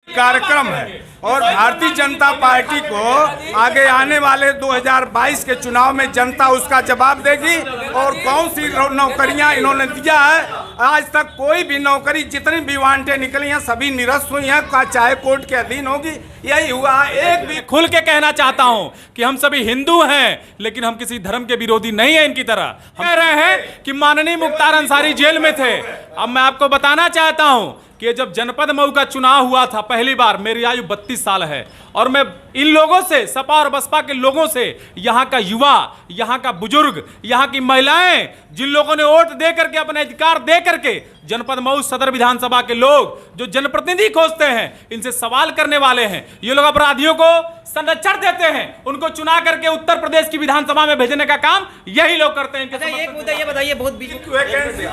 कार्यक्रम है और भारतीय जनता पार्टी को आगे आने वाले 2022 के चुनाव में जनता उसका जवाब देगी। और कौन सी नौकरियां इन्होंने दिया है, आज तक कोई भी नौकरी, जितनी भी वांटे निकली हैं सभी निरस्त हुई हैं, चाहे कोर्ट के अधीन होगी। यही हुआ, एक भी खुल के कहना चाहता हूं कि हम सभी हिंदू हैं, लेकिन हम किसी धर्म के विरोधी नहीं है इनकी तरह। हम कह रहे हैं कि माननीय मुख्तार अंसारी जेल में थे। अब मैं आपको बताना चाहता हूं कि जब जनपद मऊ का चुनाव हुआ था पहली बार, मेरी आयु 32 साल है और मैं इन लोगों से, सपा और बसपा के लोगों से, यहाँ का युवा, यहाँ का बुजुर्ग, यहाँ की महिलाएं, जिन लोगों ने वोट दे करके, अपने अधिकार दे करके, जनपद मऊ सदर विधानसभा के लोग जो जनप्रतिनिधि खोजते हैं, इनसे सवाल करने वाले हैं। ये लोग अपराधियों को संरक्षण देते हैं, उनको चुना करके उत्तर प्रदेश की विधानसभा में भेजने का काम यही लोग करते हैं। एक मुद्दा ये बताइए, बहुत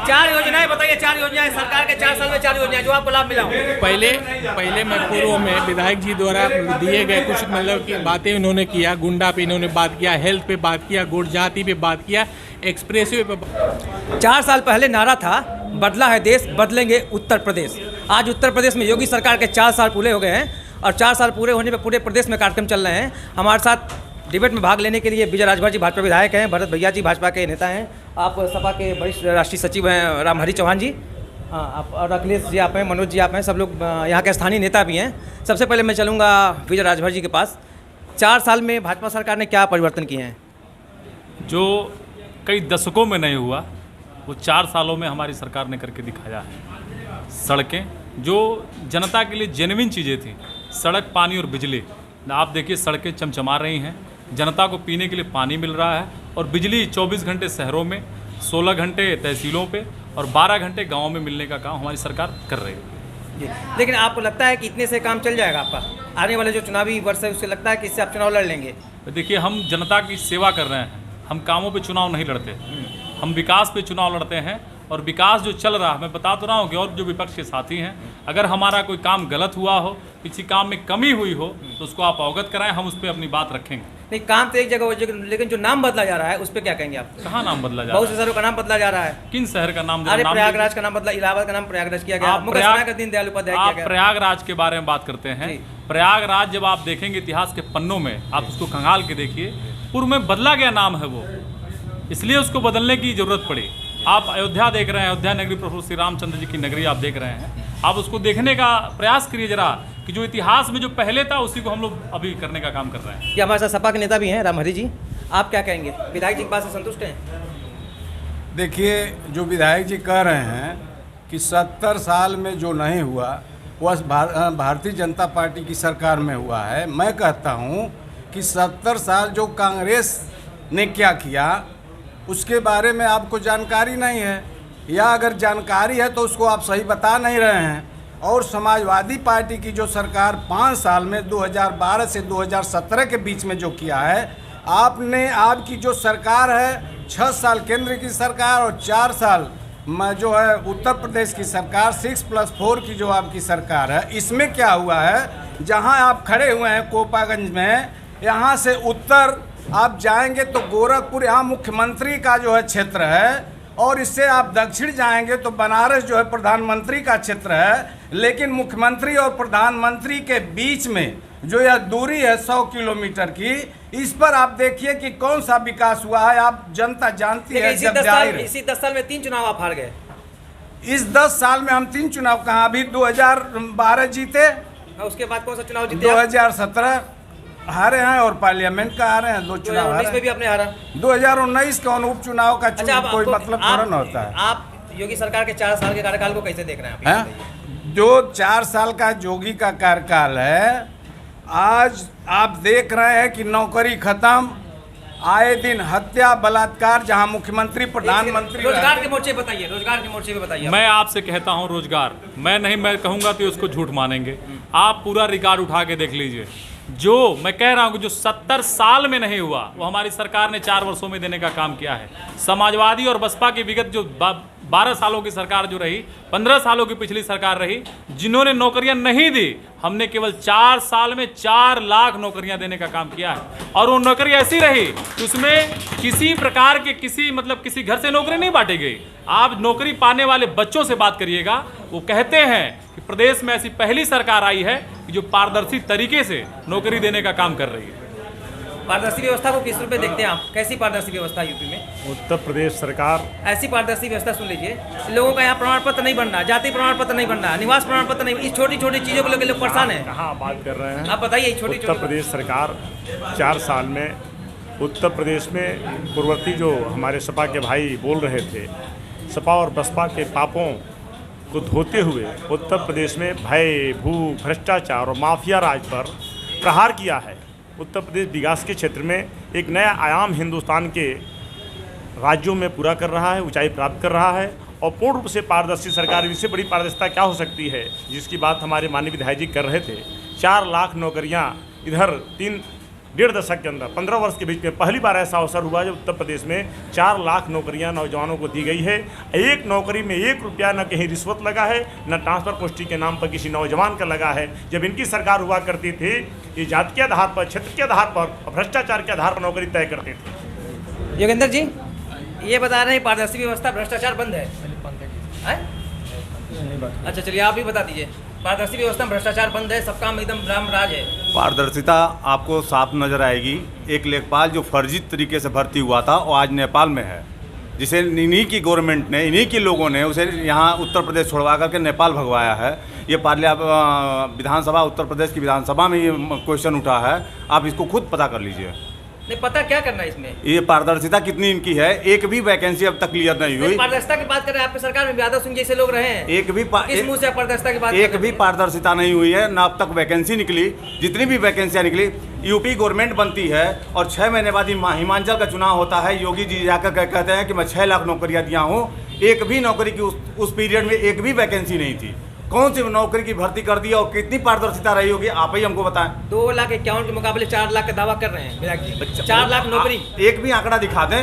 4 योजनाएं बताइए, 4 योजनाएं सरकार के 4 साल में 4 योजनाएं जो आपको लाभ मिला हो। पहले मैं पूर्व में विधायक जी द्वारा दिए गए कुछ मतलब की बातें उन्होंने किया। गुंडा पे इन्होंने बात किया, हेल्थ पे बात किया, गुड़ जाति पे बात किया, एक्सप्रेसवे पे। 4 साल पहले नारा था, बदला है देश, बदलेंगे उत्तर प्रदेश। आज उत्तर प्रदेश में योगी सरकार के 4 साल पूरे हो गए हैं और 4 साल पूरे होने पे पूरे प्रदेश में कार्यक्रम चल रहे हैं। हमारे साथ डिबेट में भाग लेने के लिए विजय राजभर जी भाजपा विधायक हैं, भरत भैया जी भाजपा के नेता हैं, आप सपा के वरिष्ठ राष्ट्रीय सचिव हैं रामहरि चौहान जी, आप और अखिलेश जी आप हैं, मनोज जी आप हैं, सब लोग यहाँ के स्थानीय नेता भी हैं। सबसे पहले मैं चलूँगा विजय राजभर जी के पास। 4 साल में भाजपा सरकार ने क्या परिवर्तन किए हैं? जो कई दशकों में नहीं हुआ वो 4 सालों में हमारी सरकार ने करके दिखाया है। सड़कें जो जनता के लिए जेन्युइन चीज़ें थी, सड़क, पानी और बिजली, आप देखिए सड़कें चमचमा रही हैं, जनता को पीने के लिए पानी मिल रहा है और बिजली 24 घंटे शहरों में, 16 घंटे तहसीलों पे और 12 घंटे गाँव में मिलने का काम हमारी सरकार कर रही है। लेकिन आपको लगता है कि इतने से काम चल जाएगा आपका? आने वाले जो चुनावी वर्ष है उससे लगता है कि इससे आप चुनाव लड़ लेंगे? देखिए, हम जनता की सेवा कर रहे हैं, हम कामों पे चुनाव नहीं लड़ते, हम विकास पे चुनाव लड़ते हैं। और विकास जो चल रहा है, मैं बता तो रहा हूँ कि और जो विपक्ष के साथी हैं, अगर हमारा कोई काम गलत हुआ हो, किसी काम में कमी हुई हो, तो उसको आप अवगत कराएं, हम उस पर अपनी बात रखेंगे। नहीं, काम तो एक जगह हो, लेकिन जो नाम बदला जा रहा है उस पर क्या कहेंगे आप? कहाँ नाम बदला जा रहा है? बहुत से शहरों का नाम बदला जा रहा है। किन शहर का नाम? अरे प्रयागराज का नाम बदला, इलाहाबाद का नाम प्रयागराज किया गया, मुख्य दीनदयाल उपाध्याय किया गया। प्रयागराज के बारे में बात करते हैं। प्रयागराज जब आप देखेंगे इतिहास के पन्नों में, आप उसको खंगाल के देखिए, पूर्व में बदला गया नाम है वो, इसलिए उसको बदलने की जरूरत पड़ी। आप अयोध्या देख रहे हैं, अयोध्या नगरी प्रभु श्री रामचंद्र जी की नगरी आप देख रहे हैं, आप उसको देखने का प्रयास करिए जरा कि जो इतिहास में जो पहले था उसी को हम लोग अभी करने का काम कर रहे हैं। ये हमारे साथ सपा के नेता भी हैं रामहरि जी, आप क्या कहेंगे? विधायक जी की बात से संतुष्ट हैं? देखिए, जो विधायक जी कह रहे हैं कि 70 साल में जो नहीं हुआ वह भारतीय जनता पार्टी की सरकार में हुआ है। मैं कहता हूं कि 70 साल जो कांग्रेस ने क्या किया उसके बारे में आपको जानकारी नहीं है, या अगर जानकारी है तो उसको आप सही बता नहीं रहे हैं। और समाजवादी पार्टी की जो सरकार 5 साल में 2012 से 2017 के बीच में जो किया है, आपकी जो सरकार है 6 साल केंद्र की सरकार और 4 साल जो है उत्तर प्रदेश की सरकार, 6+4 की जो आपकी सरकार है, इसमें क्या हुआ है, जहां आप खड़े हुए हैं कोपागंज में, यहाँ से उत्तर आप जाएंगे तो गोरखपुर यहाँ मुख्यमंत्री का जो है क्षेत्र है, और इससे आप दक्षिण जाएंगे तो बनारस जो है प्रधानमंत्री का क्षेत्र है। लेकिन मुख्यमंत्री और प्रधानमंत्री के बीच में जो यह दूरी है 100 किलोमीटर की, इस पर आप देखिए कि कौन सा विकास हुआ है। आप जनता जानती है। इसी 10 साल में 3 चुनाव आप हार गए। इस 10 साल में हम 3 चुनाव कहाँ, अभी 2012 जीते, उसके बाद कौन सा चुनाव जीते? 2017 हारे हैं और पार्लियामेंट का हारे हैं, 2 चुनाव हारे। 2019 में भी आपने हारा। 2019 का उपचुनाव का कोई मतलब थोड़ा ना होता है। आप योगी सरकार के 4 साल के कार्यकाल को कैसे देख रहे हैं? जो 4 साल का योगी का कार्यकाल है, आज आप देख रहे हैं कि नौकरी खत्म, आए दिन हत्या, बलात्कार, जहां मुख्यमंत्री प्रधानमंत्री। रोजगार के मोर्चे बताइए, रोजगार के मोर्चे पे बताइए। मैं आपसे कहता हूं रोजगार, मैं कहूंगा तो उसको झूठ मानेंगे। आप पूरा रिकॉर्ड उठा के देख लीजिए। जो मैं कह रहा हूं कि जो 70 साल में नहीं हुआ वो हमारी सरकार ने 4 वर्षों में देने का काम किया है। समाजवादी और बसपा की विगत जो 12 सालों की सरकार जो रही, 15 सालों की पिछली सरकार रही, जिन्होंने नौकरियां नहीं दी, हमने केवल 4 साल में 4 लाख नौकरियां देने का काम किया है। और वो नौकरी ऐसी रही कि उसमें किसी प्रकार के किसी घर से नौकरी नहीं बांटी गई। आप नौकरी पाने वाले बच्चों से बात करिएगा, वो कहते हैं कि प्रदेश में ऐसी पहली सरकार आई है कि जो पारदर्शी तरीके से नौकरी देने का काम कर रही है। पारदर्शी व्यवस्था को किस रूप में देखते हैं आप? कैसी पारदर्शी व्यवस्था यूपी में? उत्तर प्रदेश सरकार ऐसी पारदर्शी व्यवस्था, सुन लीजिए, लोगों का यहाँ प्रमाण पत्र नहीं बन रहा, जाति प्रमाण पत्र नहीं बन रहा, निवास प्रमाण पत्र नहीं, इस छोटी छोटी चीज़ों को लेकर लोग परेशान हैं। कहाँ बात कर रहे हैं? आप बताइए। छोटी उत्तर प्रदेश सरकार 4 साल में उत्तर प्रदेश में पूर्ववर्ती जो हमारे सपा के भाई बोल रहे थे, सपा और बसपा के पापों को धोते हुए उत्तर प्रदेश में भय, भूख, भ्रष्टाचार और माफिया राज पर प्रहार किया है। उत्तर प्रदेश विकास के क्षेत्र में एक नया आयाम हिंदुस्तान के राज्यों में पूरा कर रहा है, ऊंचाई प्राप्त कर रहा है। और पूर्ण रूप से पारदर्शी सरकार, इससे बड़ी पारदर्शिता क्या हो सकती है, जिसकी बात हमारे माननीय विधायक जी कर रहे थे। 4 लाख नौकरियां इधर 1.5 दशक के अंदर 15 वर्ष के बीच में पहली बार ऐसा अवसर हुआ जब उत्तर प्रदेश में 4 लाख नौकरियां नौजवानों को दी गई है। एक नौकरी में 1 रुपया न कहीं रिश्वत लगा है, न ट्रांसफर पोस्टिंग के नाम पर किसी नौजवान का लगा है। जब इनकी सरकार हुआ करती थी, ये जाति के आधार पर, क्षेत्र के आधार पर और भ्रष्टाचार के आधार पर नौकरी तय करते थे। योगेंद्र जी, ये बता रहे हैं पारदर्शी व्यवस्था, भ्रष्टाचार बंद है? अच्छा चलिए, आप भी बता दीजिए। पारदर्शी व्यवस्था में भ्रष्टाचार बंद है, सब काम एकदम राम राज है। पारदर्शिता आपको साफ नजर आएगी। एक लेखपाल जो फर्जी तरीके से भर्ती हुआ था वो आज नेपाल में है, जिसे इन्हीं की गवर्नमेंट ने, इन्हीं के लोगों ने उसे यहाँ उत्तर प्रदेश छोड़वा करके नेपाल भगवाया है। ये विधानसभा, उत्तर प्रदेश की विधानसभा में ये क्वेश्चन उठा है, आप इसको खुद पता कर लीजिए। नहीं पता क्या करना है इसमें? ये पारदर्शिता कितनी इनकी है, एक भी वैकेंसी अब तक क्लियर नहीं हुई। पारदर्शिता की बात कर रहे हैं, आपकी सरकार में यादव सिंह जैसे लोग रहे हैं, एक भी किस मुंह से पारदर्शिता की बात? एक भी पारदर्शिता नहीं हुई है, ना अब तक वैकेंसी निकली। जितनी भी वैकेंसियाँ निकली, यूपी गवर्नमेंट बनती है और 6 महीने बाद हिमाचल का चुनाव होता है। योगी जी जाकर कहते हैं कि मैं 6 लाख नौकरियाँ दिया हूँ। एक भी नौकरी की उस पीरियड में एक भी वैकेंसी नहीं थी। कौन सी नौकरी की भर्ती कर दी और कितनी पारदर्शिता रही होगी, आप ही हमको बताएं। 2,51,000 के मुकाबले 4 लाख का दावा कर रहे हैं विधायक जी। 4 लाख नौकरी, एक भी आंकड़ा दिखा दें,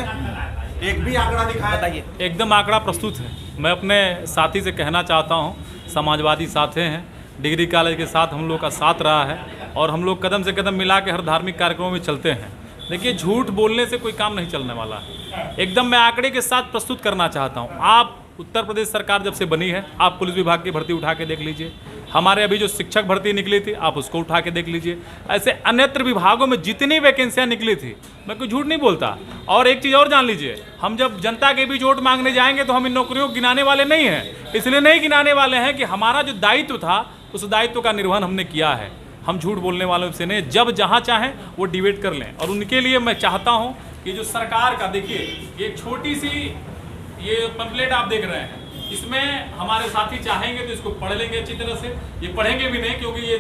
एक भी आंकड़ा दिखाएं। बताइए। एकदम आंकड़ा प्रस्तुत है। मैं अपने साथी से कहना चाहता हूं, समाजवादी साथी हैं, डिग्री कॉलेज के साथ हम लोग का साथ रहा है और हम लोग कदम से कदम मिला के हर धार्मिक कार्यक्रमों में चलते हैं। देखिए, झूठ बोलने से कोई काम नहीं चलने वाला है। एकदम मैं आंकड़े के साथ प्रस्तुत करना चाहता हूँ। आप उत्तर प्रदेश सरकार जब से बनी है, आप पुलिस विभाग की भर्ती उठा के देख लीजिए, हमारे अभी जो शिक्षक भर्ती निकली थी आप उसको उठा के देख लीजिए, ऐसे अन्यत्र विभागों में जितनी वैकेंसियां निकली थी, मैं कोई झूठ नहीं बोलता। और एक चीज़ और जान लीजिए, हम जब जनता के बीच वोट मांगने जाएंगे तो हम इन नौकरियों को गिनाने वाले नहीं हैं। इसलिए नहीं गिनाने वाले हैं कि हमारा जो दायित्व था उस दायित्व का निर्वहन हमने किया है। हम झूठ बोलने वालों से नहीं, जब जहाँ चाहें वो डिबेट कर लें। और उनके लिए मैं चाहता हूँ कि जो सरकार का, देखिए ये छोटी सी ये पंपलेट आप देख रहे हैं, इसमें हमारे साथी चाहेंगे तो इसको पढ़ लेंगे अच्छी तरह से। ये पढ़ेंगे भी नहीं क्योंकि ये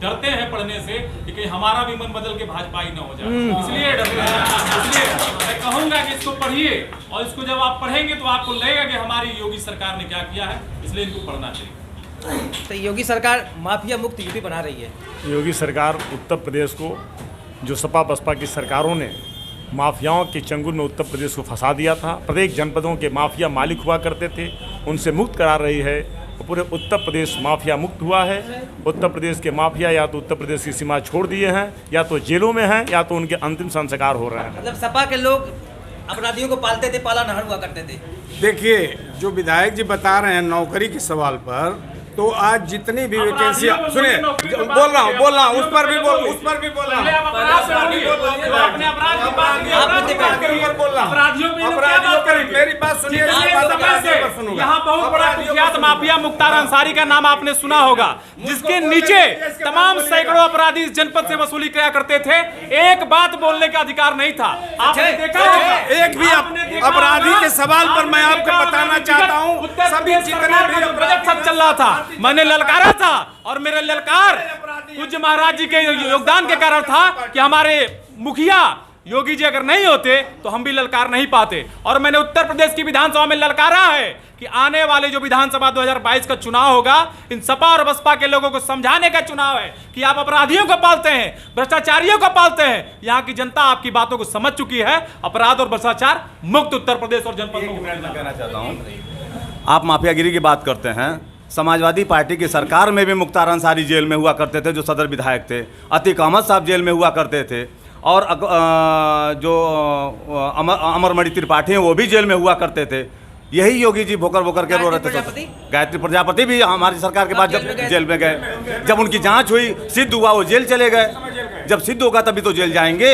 डरते हैं पढ़ने से कि कहीं हमारा भी मन बदल के भाजपा ही ना हो जाए, इसलिए डरते हैं। इसलिए मैं कहूँगा कि इसको पढ़िए और इसको जब आप पढ़ेंगे तो आपको लगेगा कि हमारी योगी सरकार ने क्या किया है, इसलिए इनको पढ़ना चाहिए। तो योगी सरकार माफिया मुक्त यूपी बना रही है। योगी सरकार उत्तर प्रदेश को, जो सपा बसपा की सरकारों ने माफियाओं के चंगुल में उत्तर प्रदेश को फंसा दिया था, प्रत्येक जनपदों के माफिया मालिक हुआ करते थे, उनसे मुक्त करा रही है। पूरे उत्तर प्रदेश माफिया मुक्त हुआ है। उत्तर प्रदेश के माफिया या तो उत्तर प्रदेश की सीमा छोड़ दिए हैं, या तो जेलों में हैं, या तो उनके अंतिम संस्कार हो रहे हैं। मतलब सपा के लोग अपराधियों को पालते थे, पाला नहर हुआ करते थे। देखिए, जो विधायक जी बता रहे हैं नौकरी के सवाल पर, तो आज जितनी भी वैकेंसी, सुनिए बोल रहा हूँ, उस पर भी बोल रहा हूँ। मेरी बात सुनिए, यहाँ बहुत बड़ा कुख्यात माफिया मुख्तार अंसारी का नाम आपने सुना होगा, जिसके नीचे तमाम सैकड़ों अपराधी इस जनपद से वसूली किया करते थे। एक बात बोलने का अधिकार नहीं था। आपने देखा होगा, एक भी अपराधी के सवाल पर मैं आपको बताना चाहता हूँ, सभी जितने भी अपराध चल रहा था, मैंने ललकारा था और मेरा ललकार पूज्य महाराज जी के योगदान के कारण था कि हमारे मुखिया योगी जी अगर नहीं होते तो हम भी ललकार नहीं पाते। और मैंने उत्तर प्रदेश की विधानसभा में ललकारा है कि आने वाले जो विधानसभा 2022 का चुनाव होगा, इन सपा और बसपा के लोगों को समझाने का चुनाव है कि आप अपराधियों को पालते हैं, भ्रष्टाचारियों को पालते हैं। यहाँ की जनता आपकी बातों को समझ चुकी है। अपराध और भ्रष्टाचार मुक्त उत्तर प्रदेश और जनपद में कहना चाहता हूँ आप माफियागिरी की बात करते हैं। समाजवादी पार्टी की सरकार में भी मुख्तार अंसारी जेल में हुआ करते थे, जो सदर विधायक थे। अतीक अहमद साहब जेल में हुआ करते थे, और जो अमरमणि त्रिपाठी हैं वो भी जेल में हुआ करते थे। यही योगी जी भोकर भोकर के रो रहे थे। गायत्री प्रजापति भी हमारी सरकार के बाद जब जेल में गए, जब उनकी जांच हुई, सिद्ध हुआ, वो जेल चले गए। जब सिद्ध होगा तभी तो जेल जाएंगे।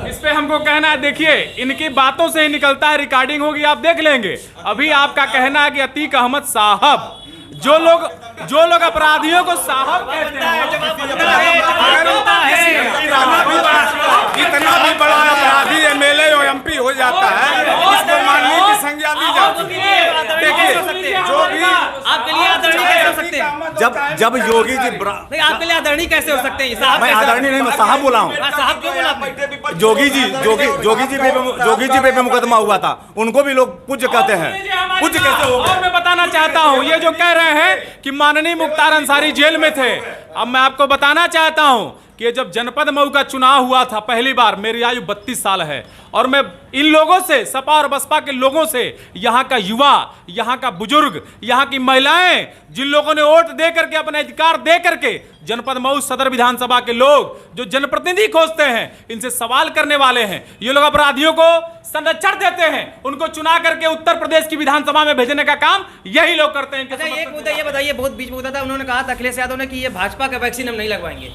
इस पे हमको कहना है, देखिए इनकी बातों से ही निकलता है, रिकॉर्डिंग होगी आप देख लेंगे। अभी आपका कहना है कि अतीक अहमद साहब, जो लोग अपराधियों को साहब कहते हैं, इतना भी बड़ा अपराधी एमएलए और एमपी हो जाता है, इसको मानने की संज्ञा दी जाती है। देखिए जो भी आपके लिए आदरणीय कैसे हो सकते हैं? जब योगी जी नहीं, आपके लिए आदरणीय कैसे हो सकते हैं? साहब मैं आदरणीय नहीं, मैं साहब बोला हूँ। साहब क्यों बोला आपने? जोगी जी पे मुकदमा हुआ था, उनको भी लोग पूज्य कहते हैं। पूज्य कैसे होगा? और मैं बताना चाहता हूँ, ये जो कह रहे हैं कि माननीय मुख्तार अंसारी जेल में थे, अब मैं आपको बताना चाहता हूँ कि जब जनपद मऊ का चुनाव हुआ था पहली बार, मेरी आयु 32 साल है, और मैं इन लोगों से, सपा और बसपा के लोगों से, यहाँ का युवा, यहाँ का बुजुर्ग, यहाँ की महिलाएं, जिन लोगों ने वोट दे करके, अपने अधिकार दे करके, जनपद मऊ सदर विधानसभा के लोग जो जनप्रतिनिधि खोजते हैं, इनसे सवाल करने वाले हैं। ये लोग अपराधियों को संरक्षण देते हैं, उनको चुना करके उत्तर प्रदेश की विधानसभा में भेजने का काम यही लोग करते हैं। अच्छा, एक मुद्दा ये बताइए, बहुत बीच मुद्दा था, उन्होंने कहा था अखिलेश यादव ने कि ये भाजपा का वैक्सीन हम नहीं लगवाएंगे।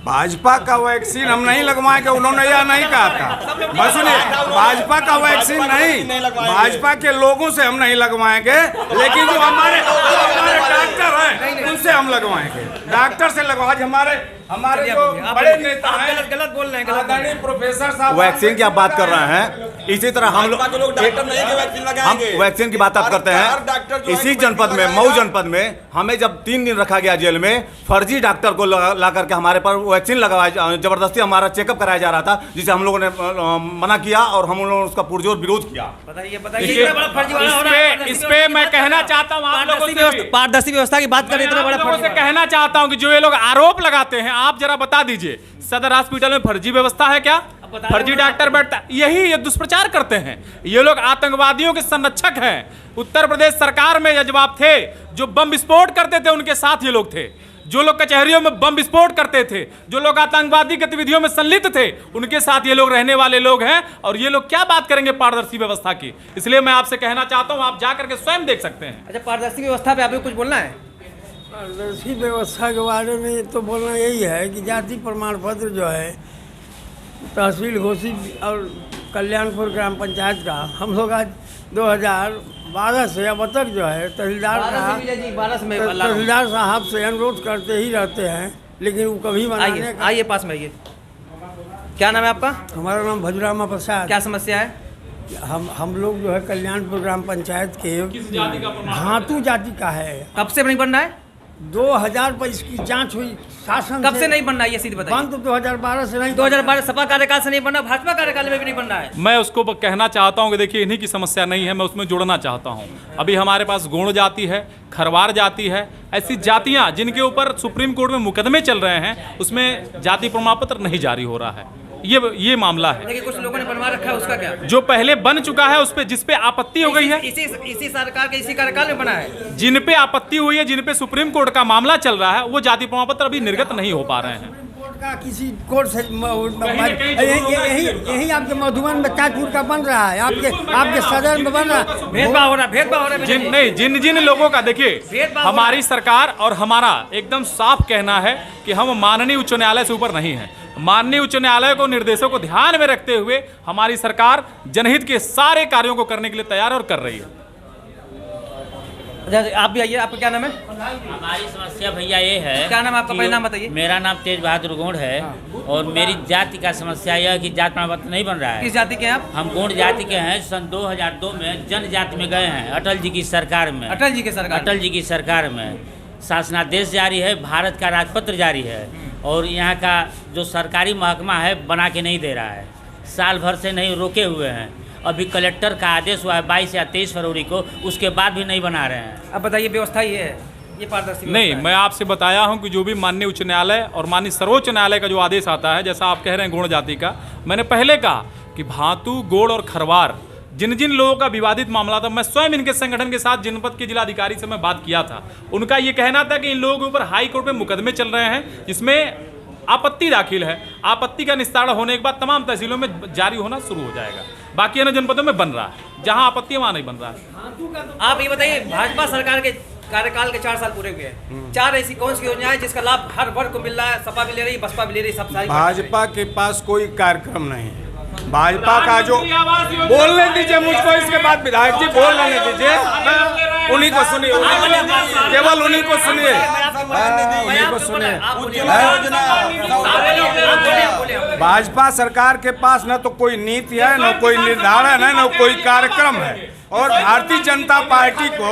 भाजपा का वैक्सीन हम नहीं लगवाएंगे, उन्होंने यह नहीं कहा था। बस सुनिए, भाजपा का वैक्सीन नहीं, भाजपा के लोगों से हम नहीं लगवाएंगे, लेकिन जो हमारे डॉक्टर हैं उनसे हम लगवाएंगे। डॉक्टर से लगवा, आज हमारे जो बड़े नेता हैं, गलत बोल रहे हैं, आदरणीय प्रोफेसर साहब वैक्सीन की आप बात कर रहे हैं, इसी तरह हम लोग हम वैक्सीन की बात आप करते हैं। इसी जनपद में, मऊ जनपद में, हमें जब 3 दिन रखा गया जेल में, फर्जी डॉक्टर को ला करके हमारे पर वैक्सीन लगवाया, जबरदस्ती हमारा चेकअप कराया जा रहा था, जिसे हम लोगों ने मना किया और हम लोगों ने उसका पुरजोर विरोध किया। इस पे मैं कहना चाहता हूँ, आप लोगों से पारदर्शी व्यवस्था की बात करें, इतना बड़ा फर्जी कहना चाहता हूँ कि जो ये लोग आरोप लगाते हैं, आप जरा बता दीजिए, सदर हॉस्पिटल में फर्जी व्यवस्था है क्या? फर्जी डॉक्टर बैठता, यही ये दुष्प्रचार करते हैं। ये लोग आतंकवादियों के संरक्षक हैं। उत्तर प्रदेश सरकार में जवाब थे, जो बम विस्फोट करते थे उनके साथ ये लोग थे। जो लोग कचहरियों में बम विस्फोट करते थे, जो लोग आतंकवादी गतिविधियों में संलिप्त थे, उनके साथ ये लोग रहने वाले लोग हैं। और ये लोग क्या बात करेंगे पारदर्शी व्यवस्था की? इसलिए मैं आपसे कहना चाहता हूँ, आप जाकर के स्वयं देख सकते हैं। अच्छा, पारदर्शी व्यवस्था पे आपको कुछ बोलना है? पारदर्शी व्यवस्था के बारे में तो बोलना यही है कि जाति प्रमाण पत्र जो है तहसील घोषित और कल्याणपुर ग्राम पंचायत का, हम लोग आज 2012 से अब तक जो है तहसीलदार साहब से अनुरोध करते ही रहते हैं, लेकिन वो कभी बनाने का। आइए पास में आइए। क्या नाम है आपका? हमारा नाम भजुरामा प्रसाद। क्या समस्या है? हम लोग जो है कल्याणपुर ग्राम पंचायत के भातु जाति का है। कब से नहीं बन रहा है? 2000 पर इसकी जांच हुई, शासन कब से नहीं बन रहा है ये सीधी बताइए? बंद तो 2012 से नहीं, 2012 सपा कार्यकाल से नहीं बन रहा, भाजपा कार्यकाल में भी नहीं बन रहा है। मैं उसको कहना चाहता हूं कि देखिए, इन्हीं की समस्या नहीं है, मैं उसमें जोड़ना चाहता हूं। अभी हमारे पास गोंड जाति है, खरवार जाति है, ऐसी जातियां जिनके ऊपर सुप्रीम कोर्ट में मुकदमे चल रहे हैं, उसमें जाति प्रमाण पत्र नहीं जारी हो रहा है। ये मामला है। लेकिन कुछ लोगों ने बनवा रखा है, उसका क्या? जो पहले बन चुका है उस पे, जिस पे आपत्ति हो गई है, इसी सरकार के इसी कार्यकाल में बना है। जिन पे आपत्ति हुई है, जिन पे सुप्रीम कोर्ट का मामला चल रहा है, वो जाति प्रमाण पत्र अभी निर्गत नहीं हो पा रहे हैं। कोर्ट का किसी कोर्ट से यही आपके मधुबन में ताजपुर का बन रहा है, आपके सदर में बन रहा है। भेदभाव हो रहा है। जिन लोगों का, देखिए हमारी सरकार और हमारा एकदम साफ कहना है कि हम माननीय उच्च न्यायालय से ऊपर नहीं है। माननीय उच्च न्यायालय को निर्देशों को ध्यान में रखते हुए हमारी सरकार जनहित के सारे कार्यों को करने के लिए तैयार और कर रही है। आप भी आइए, आपका क्या नाम है? हमारी समस्या भैया ये है। क्या नाम आपका? पहले नाम बताइए। मेरा नाम तेज बहादुर गोंड है। और मेरी जाति का समस्या यह है कि जाति प्रमाण पत्र नहीं बन रहा है। किस जाति के हैं आप? हम गोंड जाति के हैं। सन 2002 में जनजाति में गए हैं, अटल जी की सरकार में। अटल जी की सरकार में शासनादेश जारी है, भारत का राजपत्र जारी है, और यहाँ का जो सरकारी महकमा है बना के नहीं दे रहा है। साल भर से नहीं, रोके हुए हैं। अभी कलेक्टर का आदेश हुआ है 22 या 23 फरवरी को, उसके बाद भी नहीं बना रहे हैं। अब बताइए, व्यवस्था ये है, ये पारदर्शी नहीं, मैं आपसे बताया हूं कि जो भी माननीय उच्च न्यायालय और माननीय सर्वोच्च न्यायालय का जो आदेश आता है, जैसा आप कह रहे हैं गोंड जाति का, मैंने पहले कहा कि भातु, गोड़ और खरवार जिन जिन लोगों का विवादित मामला था, मैं स्वयं इनके संगठन के साथ जनपद के जिलाधिकारी से मैं बात किया था। उनका ये कहना था कि इन लोगों के ऊपर हाई कोर्ट में मुकदमे चल रहे हैं, जिसमें आपत्ति दाखिल है। आपत्ति का निस्तारण होने के बाद तमाम तहसीलों में जारी होना शुरू हो जाएगा। बाकी अन्य जनपदों में बन रहा है, जहां आपत्ति है वहां नहीं बन रहा है। आप ये बताइए, भाजपा सरकार के कार्यकाल के 4 साल पूरे हुए हैं, 4 ऐसी कौन सी योजना है जिसका लाभ हर वर्ग को मिल रहा है? सपा भी ले रही, बसपा भी ले रही, सब सारी भाजपा के पास कोई कार्यक्रम नहीं है। भाजपा का जो बोलने दीजिए मुझको, इसके बाद विधायक जी बोलने दीजिए, उन्हीं को सुनिए, केवल उन्हीं को सुनिए, उन्हीं को सुनिए। भाजपा सरकार के पास न तो कोई नीति है, न कोई निर्धारण है, न कोई कार्यक्रम है। और भारतीय जनता पार्टी को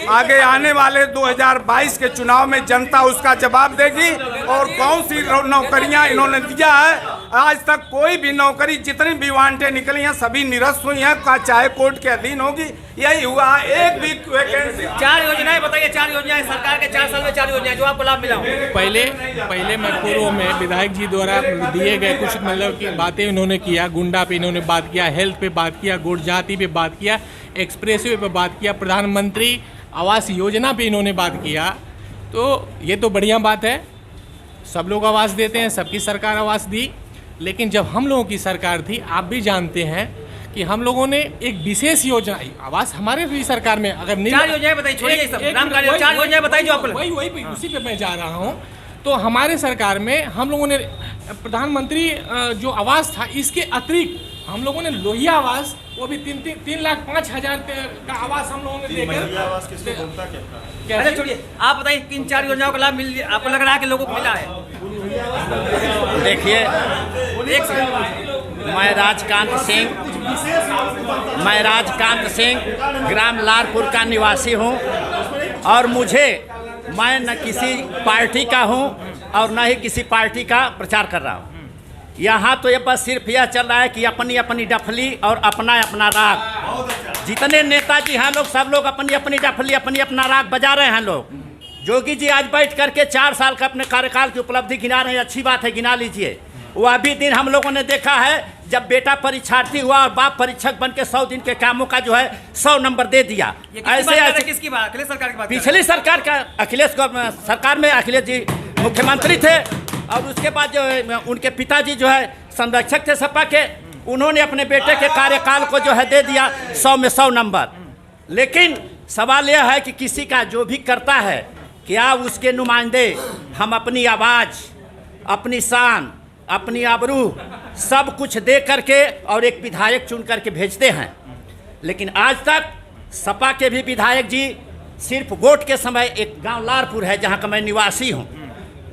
आगे आने वाले 2022 के चुनाव में जनता उसका जवाब देगी। और कौन सी नौकरियां इन्होंने दिया है, आज तक कोई भी नौकरी, जितनी भी वांटे निकली हैं सभी निरस्त हुई हैं, चाहे कोर्ट के अधीन होगी। यही हुआ, एक भी वैकेंसी। 4 योजनाएं बताइए, 4 योजनाएं सरकार के 4 साल में 4 योजनाएं जो आपको लाभ मिला हो। पहले मैं पूर्व में विधायक जी द्वारा दिए गए कुछ मतलब की बातें इन्होंने किया। गुंडा पे इन्होंने बात किया, हेल्थ पे बात किया, गुड़ जाति पे बात किया, एक्सप्रेसवे पे बात किया, प्रधानमंत्री आवास योजना पे इन्होंने बात किया। तो ये तो बढ़िया बात है, सब लोग आवास देते हैं, सबकी सरकार आवास दी। लेकिन जब हम लोगों की सरकार थी, आप भी जानते हैं कि हम लोगों ने एक विशेष योजना, आवास हमारे भी सरकार में अगर नहीं, 4 योजनाएं बताइए, छोड़िए सब नाम का, 4 योजनाएं बताइए जो आपको वही उसी पे मैं जा रहा हूँ। तो हमारे सरकार में हम लोगों ने प्रधानमंत्री जो आवास था, इसके अतिरिक्त हम लोगों ने लोहिया आवास, वो भी 3,05,000 का आवास हम लोगों ने देखा। अरे छोड़िए, आप बताइए किन 4 योजनाओं का लाभ मिल, आपको लग रहा है कि लोगों को मिला है? देखिए, मैं राजकांत सिंह ग्राम लारपुर का निवासी हूँ। और मैं न किसी पार्टी का हूँ और न ही किसी पार्टी का प्रचार कर रहा हूँ। यहाँ तो ये बस सिर्फ यह चल रहा है कि अपनी अपनी डफली और अपना अपना राग। जितने नेताजी हैं लोग, सब लोग अपनी अपनी डफली, अपनी अपना राग बजा रहे हैं लोग। जोगी जी आज बैठ करके 4 साल का अपने कार्यकाल की उपलब्धि गिना रहे हैं, अच्छी बात है, गिना लीजिए। वो अभी दिन हम लोगों ने देखा है जब बेटा परीक्षार्थी हुआ और बाप परीक्षक बन के 100 दिन के कामों का जो है 100 नंबर दे दिया। ऐसे किसकी बात? अखिलेश सरकार की बात? पिछली सरकार का, अखिलेश सरकार में अखिलेश जी मुख्यमंत्री थे और उसके बाद जो उनके पिताजी जो है संरक्षक थे सपा के, उन्होंने अपने बेटे के कार्यकाल को जो है दे दिया 100 में 100 नंबर। लेकिन सवाल यह है कि किसी का जो भी करता है, क्या उसके नुमाइंदे हम अपनी आवाज़, अपनी शान, अपनी आबरू सब कुछ दे करके और एक विधायक चुन करके भेजते हैं। लेकिन आज तक सपा के भी विधायक जी सिर्फ वोट के समय, एक गांव लारपुर है जहां का मैं निवासी हूं,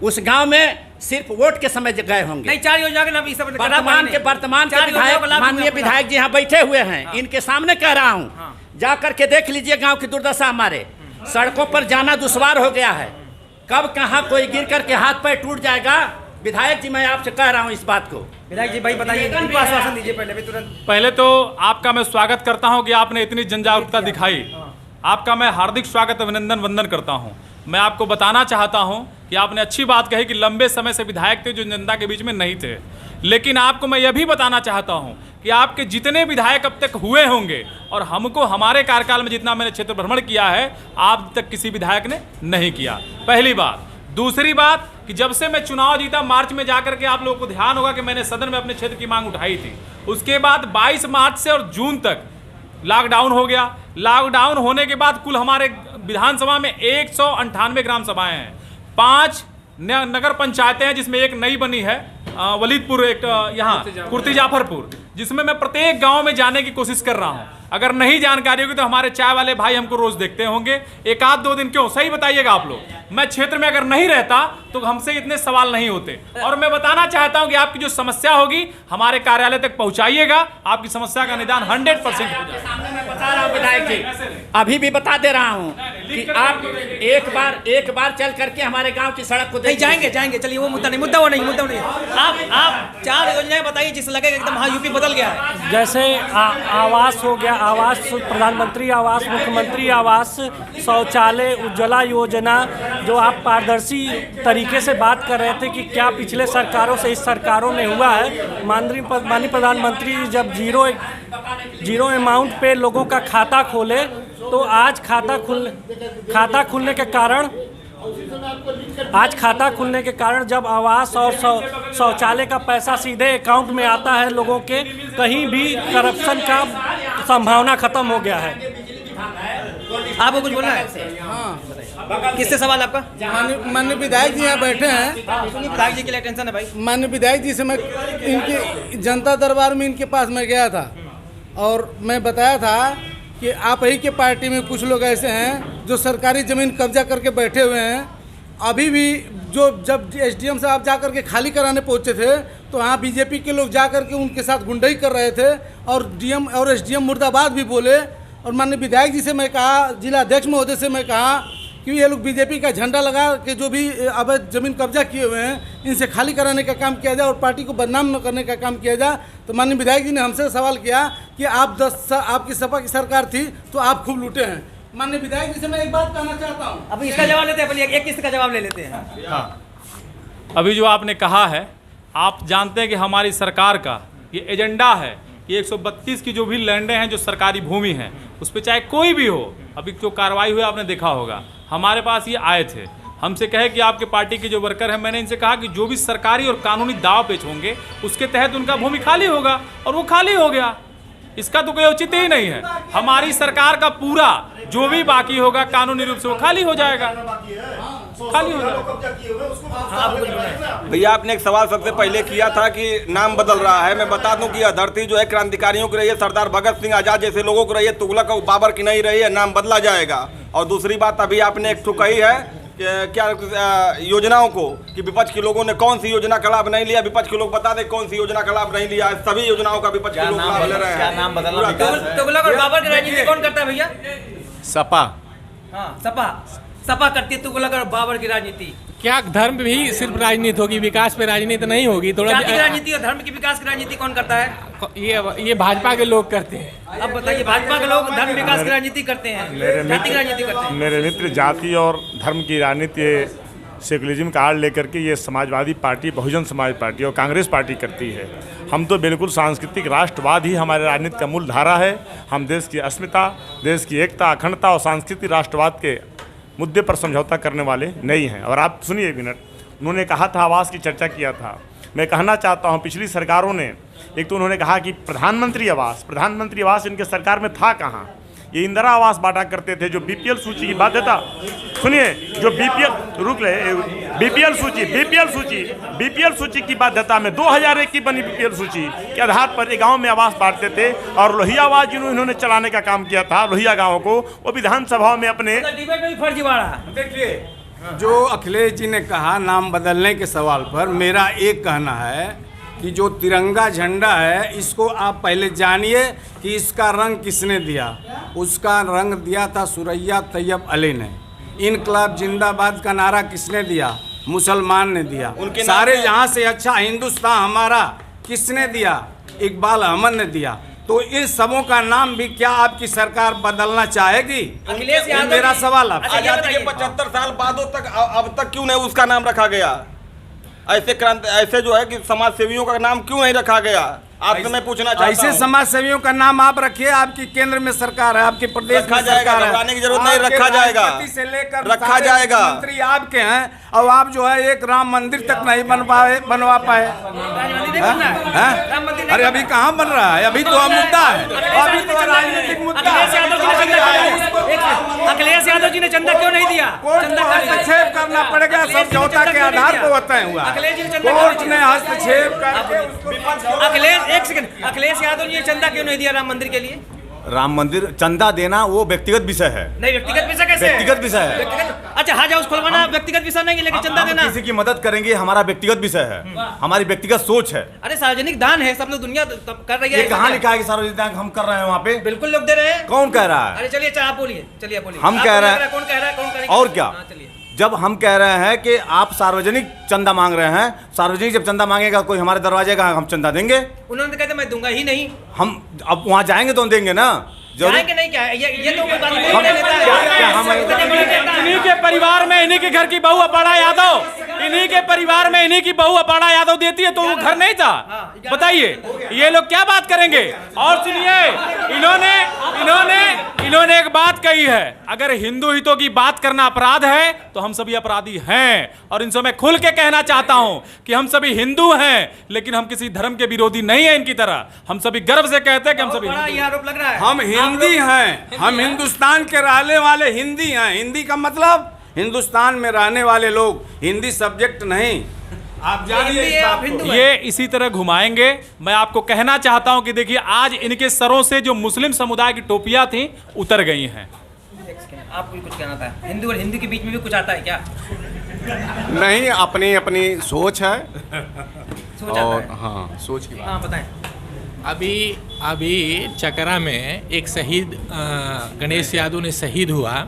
उस गांव में सिर्फ वोट के समय गए होंगे। नहीं, 4 योजना के नाम इस वर्तमान के विधायक, माननीय विधायक जी यहाँ बैठे हुए हैं। हाँ। इनके सामने कह रहा हूँ, हाँ। जा करके देख लीजिए गांव की दुर्दशा। हमारे सड़कों पर जाना दुश्वार हो गया है। कब कहाँ कोई गिर करके हाथ पैर टूट जाएगा। विधायक जी, मैं आपसे कह रहा हूँ इस बात को। विधायक जी भाई बताइए, इनको आश्वासन दीजिए पहले तुरंत। पहले तो आपका मैं स्वागत करता हूं कि आपने इतनी जन जागरूकता दिखाई। आपका मैं हार्दिक स्वागत, अभिनंदन, वंदन करता हूं। मैं आपको बताना चाहता हूं कि आपने अच्छी बात कही कि लंबे समय से विधायक थे जो जनता के बीच में नहीं थे। लेकिन आपको मैं यह भी बताना चाहता हूं कि आपके जितने विधायक अब तक हुए होंगे, और हमको हमारे कार्यकाल में जितना मैंने क्षेत्र भ्रमण किया है, अब तक किसी विधायक ने नहीं किया। पहली बात। दूसरी बात कि जब से मैं चुनाव जीता, मार्च में जाकर के आप लोगों को ध्यान होगा कि मैंने सदन में अपने क्षेत्र की मांग उठाई थी। उसके बाद 22 मार्च से और जून तक लॉकडाउन हो गया। लॉकडाउन होने के बाद कुल हमारे विधानसभा में 198 ग्राम सभाएं हैं, 5 नगर पंचायतें हैं, जिसमें एक नई बनी है वलीदपुर, एक यहाँ कुर्ती जाफरपुर, जिसमें मैं प्रत्येक गांव में जाने की कोशिश कर रहा हूं। अगर नहीं जानकारी होगी तो हमारे चाय वाले भाई हमको रोज देखते होंगे, 1-2 दिन क्यों, सही बताइएगा आप लोग। मैं क्षेत्र में अगर नहीं रहता तो हमसे इतने सवाल नहीं होते। और मैं बताना चाहता हूं कि आपकी जो समस्या होगी हमारे कार्यालय तक पहुंचाइएगा, आपकी समस्या का निदान 100% हो जाएगा। बता रहा हूँ विधायक जी, अभी भी बता दे रहा हूँ कि आप एक बार चल करके हमारे गांव की सड़क को नहीं जाएंगे चलिए, वो मुद्दा नहीं आप 4 योजनाएं बताइए जिससे लगेगा एकदम हाँ यूपी बदल गया है। जैसे आवास हो गया, आवास प्रधानमंत्री आवास, मुख्यमंत्री आवास, शौचालय, उज्ज्वला योजना, जो आप पारदर्शी तरीके से बात कर रहे थे कि क्या पिछले सरकारों से इस सरकारों में हुआ है। माननीय प्रधानमंत्री जब जीरो अमाउंट पे लोगों का खाता खोले तो आज खाता खुलने के कारण जब आवास और शौचालय का पैसा सीधे अकाउंट में आता है लोगों के, कहीं भी करप्शन का संभावना खत्म हो गया है। आपको कुछ बोलना है? हाँ, किससे सवाल आपका? माननीय विधायक जी यहाँ बैठे हैं। विधायक जी के लिए टेंशन है भाई। माननीय विधायक जी से मैं इनके जनता दरबार में इनके पास मैं गया था और मैं बताया था कि आप ही के पार्टी में कुछ लोग ऐसे हैं जो सरकारी ज़मीन कब्जा करके बैठे हुए हैं। अभी भी जब एसडीएम साहब जा कर के खाली कराने पहुंचे थे तो वहाँ बीजेपी के लोग जा कर के उनके साथ गुंडाई कर रहे थे और डीएम और एसडीएम मुर्दाबाद भी बोले। और माननीय विधायक जी से मैं कहा, जिला अध्यक्ष महोदय से मैं कहा कि ये लोग बीजेपी का झंडा लगा के जो भी अवैध जमीन कब्जा किए हुए हैं इनसे खाली कराने का काम किया जाए और पार्टी को बदनाम न करने का काम किया जाए। तो माननीय विधायक जी ने हमसे सवाल किया कि आपकी सपा की सरकार थी तो आप खूब लूटे हैं। माननीय विधायक जी से मैं एक बात कहना चाहता हूँ। अभी इसका जवाब लेते हैं, एक किस्त का जवाब ले लेते हैं। हाँ, अभी जो आपने कहा है, आप जानते हैं कि हमारी सरकार का ये एजेंडा है कि 132 की जो भी लैंडें हैं जो सरकारी भूमि हैं उस पर चाहे कोई भी हो, अभी जो कार्रवाई हुई आपने देखा होगा, हमारे पास ये आए थे, हमसे कहे कि आपके पार्टी के जो वर्कर हैं, मैंने इनसे कहा कि जो भी सरकारी और कानूनी दाव पेच होंगे उसके तहत उनका भूमि खाली होगा और वो खाली हो गया। इसका तो कोई औचित्य ही नहीं है। हमारी सरकार का पूरा जो भी बाकी होगा कानूनी रूप से वो खाली हो जाएगा, खाली हो जाएगा। भैया आपने एक सवाल सबसे पहले किया था कि नाम बदल रहा है। मैं बता दूं कि यह धरती जो है क्रांतिकारियों की रही है, सरदार भगत सिंह आजाद जैसे लोगों की रही है, तुगलक और बाबर की नहीं रही है। नाम बदला जाएगा। और दूसरी बात अभी आपने एक तो कही है कि क्या योजनाओं को कि विपक्ष के लोगों ने कौन सी योजना का लाभ नहीं लिया। विपक्ष के लोग बता दें कौन सी योजना का लाभ नहीं लिया। सभी योजनाओं का विपक्ष के लोग लाभ ले रहे हैं। नाम बदलना तुगलक और बाबर की राजनीति कौन करता है भैया? सपा। हाँ, सपा करती है तुगलक और बाबर की राजनीति। क्या धर्म भी सिर्फ राजनीति होगी, विकास पे राजनीति नहीं होगी? थोड़ा जाति की राजनीति और धर्म की विकास की राजनीति कौन करता है? ये भाजपा के लोग करते हैं। अब बताइए, भाजपा के लोग धर्म विकास की राजनीति करते हैं, जाति की राजनीति करते हैं। मेरे मित्र, जाति और धर्म की राजनीति सेकुलरिज्म का आड़ लेकर के ये समाजवादी पार्टी, बहुजन समाज पार्टी और कांग्रेस पार्टी करती है। हम तो बिल्कुल सांस्कृतिक राष्ट्रवाद ही हमारे राजनीति का मूल धारा है। हम देश की अस्मिता, देश की एकता, अखंडता और सांस्कृतिक राष्ट्रवाद के मुद्दे पर समझौता करने वाले नहीं हैं। और आप सुनिए एक मिनट, उन्होंने कहा था आवास की चर्चा किया था। मैं कहना चाहता हूं पिछली सरकारों ने, एक तो उन्होंने कहा कि प्रधानमंत्री आवास इनके सरकार में था कहाँ। ये इंदिरा आवास बांटा करते थे। जो बीपीएल सूची की बाध्यता, सुनिए, जो बीपीएल सूची की बाध्यता में 2001 की बनी बीपीएल सूची के आधार पर एक गांव में आवास बांटते थे। और लोहिया आवास जिन्होंने इन्होंने चलाने का काम किया था, लोहिया गाँव को, वो विधानसभा में अपने डिबेट में फर्जीवाड़ा। देखिए, जो अखिलेश जी ने कहा नाम बदलने के सवाल पर, मेरा एक कहना है कि जो तिरंगा झंडा है इसको आप पहले जानिए कि इसका रंग किसने दिया। उसका रंग दिया था सुरैया तैयब अली ने। इनकलाब जिंदाबाद का नारा किसने दिया? मुसलमान ने दिया। सारे जहां से अच्छा हिंदुस्तान हमारा किसने दिया? इकबाल अहमद ने दिया। तो इस सबों का नाम भी क्या आपकी सरकार बदलना चाहेगी? अखिलेश यादव, मेरा सवाल आप। आजादी के 75 साल बादों तक अब तक क्यों नहीं उसका नाम रखा गया? ऐसे जो है कि समाज सेवियों का नाम क्यों नहीं रखा गया? आपसे मैं पूछना चाहता हूं। ऐसे समाज सेवियों का नाम आप रखिए। आपकी केंद्र में सरकार है, आपके प्रदेश में सरकार है, घबराने की जरूरत नहीं, रखा जाएगा, से लेकर रखा जाएगा। मंत्री आपके हैं और आप जो है एक राम मंदिर तक नहीं बनवा पाए। अरे अभी कहाँ बन रहा है? अभी तो मुद्दा है, अभी तो राजनीतिक मुद्दा है। अखिलेश यादव जी ने चंदा क्यों नहीं दिया? हस्तक्षेप करना पड़ेगा, समझौता के आधार पर तय हुआ। कोर्ट ने हस्तक्षेप करके अखिलेश यादव जी ने चंदा क्यों नहीं दिया राम मंदिर के लिए? राम मंदिर चंदा देना वो व्यक्तिगत विषय है। नहीं, व्यक्तिगत विषय कैसे है? व्यक्तिगत विषय है। अच्छा, हज हाउस खुलवाना व्यक्तिगत विषय नहीं, लेकिन चंदा देना किसी की मदद करेंगे, हमारा व्यक्तिगत विषय है, हमारी व्यक्तिगत सोच है। अरे सार्वजनिक दान है, सब लोग दुनिया कर रही है। ये कहाँ लिखा है कि सार्वजनिक दान हम कर रहे हैं वहाँ पे? बिल्कुल लोग दे रहे हैं। कौन कह रहा है? अरे चलिए, अच्छा आप बोलिए, चलिए आप बोलिए। हम कह रहे हैं। कौन कह रहा है, कौन करेगा? और क्या? हाँ, चलिए। जब हम कह रहे हैं कि आप सार्वजनिक चंदा मांग रहे हैं, सार्वजनिक जब चंदा मांगेगा कोई हमारे दरवाजे का, हम चंदा देंगे? उन्होंने कहते मैं दूंगा ही नहीं। हम अब वहाँ जाएंगे तो हम देंगे ना। जाएंगे नहीं क्या है? ये तो कोई बात नहीं हम- लेता है। इन्हीं के परिवार में इन्हीं के घर की बहू अपाड़ा यादव, इन्हीं के परिवार में इन्हीं की बहू अपाड़ा यादव देती है, तो वो घर नहीं था? बताइए, ये लोग क्या बात करेंगे? और सुनिए, इन्होंने एक बात कही है, अगर हिंदू हितों की बात करना अपराध है तो हम सभी अपराधी हैं। और इनसे मैं खुल के कहना चाहता हूं कि हम सभी हिंदू हैं, लेकिन हम किसी धर्म के विरोधी नहीं है इनकी तरह। हम सभी गर्व से कहते हैं कि हम सभी बड़ा ये आरोप लग रहा है। हम हिंदी हैं, हम हिंदुस्तान के रहने वाले हिंदी हैं। हिंदी का मतलब हिंदुस्तान में रहने वाले लोग, हिंदी सब्जेक्ट नहीं। आप जानिए इस बात को। ये इसी तरह घुमाएंगे। मैं आपको कहना चाहता हूं कि देखिए, आज इनके सरों से जो मुस्लिम समुदाय की टोपियां थी उतर गई हैं। आपको भी कुछ कहना था? हिंदू और हिंदू के बीच में भी कुछ आता है क्या? नहीं, अपनी अपनी सोच है। सोच आता और है। हाँ, सोच की बात। हाँ बताएं। अभी चकरा में एक शहीद गणेश यादव ने शहीद हुआ,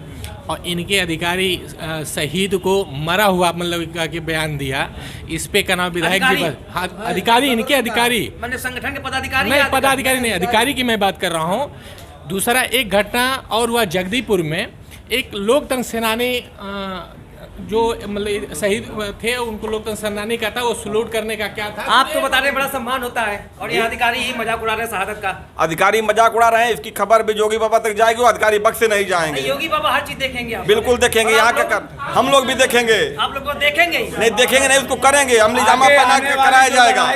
और इनके अधिकारी शहीद को मरा हुआ मतलब का के बयान दिया। इस पे का नाम विधायक जी पर, हाँ अधिकारी, इनके अधिकारी, मैंने संगठन के पदाधिकारी नहीं पदाधिकारी नहीं, अधिकारी की मैं बात कर रहा हूँ। दूसरा एक घटना और हुआ जगदीपुर में, एक लोकतंत्र सेनानी जो मतलब शहीद थे, उनको लोकतंत्र सेनानी का था, वो सलूट करने का क्या था? आपको बताने में बड़ा सम्मान होता है, और ये अधिकारी ही मजाक उड़ा रहे हैं शहादत का। अधिकारी मजाक उड़ा रहे हैं, इसकी खबर भी योगी बाबा तक जाएगी, वो अधिकारी बक्स से नहीं जाएंगे। योगी बाबा हर चीज देखेंगे आप। बिल्कुल देखेंगे, यहाँ का हम लोग भी देखेंगे। आप लोग को देखेंगे ही। नहीं देखेंगे नहीं, उसको करेंगे, हम निजामा बना के कराया जाएगा।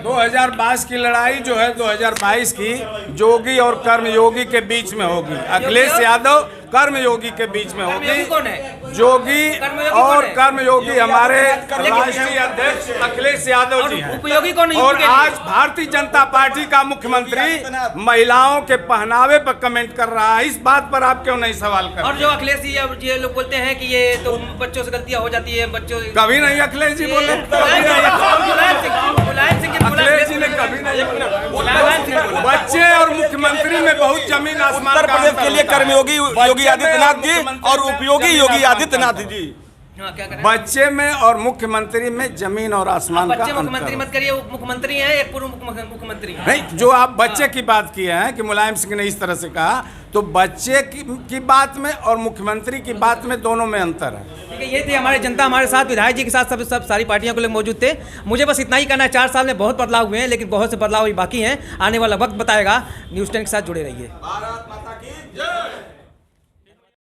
2022 की लड़ाई जो है 2022 की जोगी और कर्मयोगी के बीच में होगी। अखिलेश यादव कर्मयोगी के बीच में होगी। कौन है? जोगी और कर्मयोगी हमारे लेकिन- राष्ट्रीय अध्यक्ष अखिलेश यादव जी हैं। उपयोगी कौन है? और आज भारतीय जनता पार्टी का मुख्यमंत्री महिलाओं के पहनावे पर कमेंट कर रहा है। इस बात पर आप क्यों नहीं सवाल कर? और जो अखिलेश जी ये लोग बोलते हैं कि ये तो बच्चों से गलतियां हो जाती है, बच्चों कभी नहीं अखिलेश जी बोले। अखिलेश जी ने कभी नहीं बोला। बच्चे और मुख्यमंत्री में बहुत जमीन आसमान उत्तर का प्रदेश अंतर के लिए होता है। कर्मयोगी योगी आदित्यनाथ जी और उपयोगी योगी आदित्यनाथ जी। बच्चे में और मुख्यमंत्री में जमीन और आसमान का बच्चे अंतर मुख्यमंत्री मत करिए, वो मुख्यमंत्री हैं, एक पूर्व मुख्यमंत्री हैं। नहीं, जो आप बच्चे की बात किए हैं कि मुलायम सिंह ने इस तरह से कहा, तो बच्चे की बात में और मुख्यमंत्री की बात में दोनों में अंतर है। ठीक है, ये थे हमारे जनता हमारे साथ, विधायक जी के साथ सब सारी पार्टियों के लोग मौजूद थे। मुझे बस इतना ही कहना है, 4 साल में बहुत बदलाव हुए हैं, लेकिन बहुत से बदलाव अभी बाकी हैं। आने वाला वक्त बताएगा। न्यूज़ 10 के साथ जुड़े रहिए। भारत माता की जय।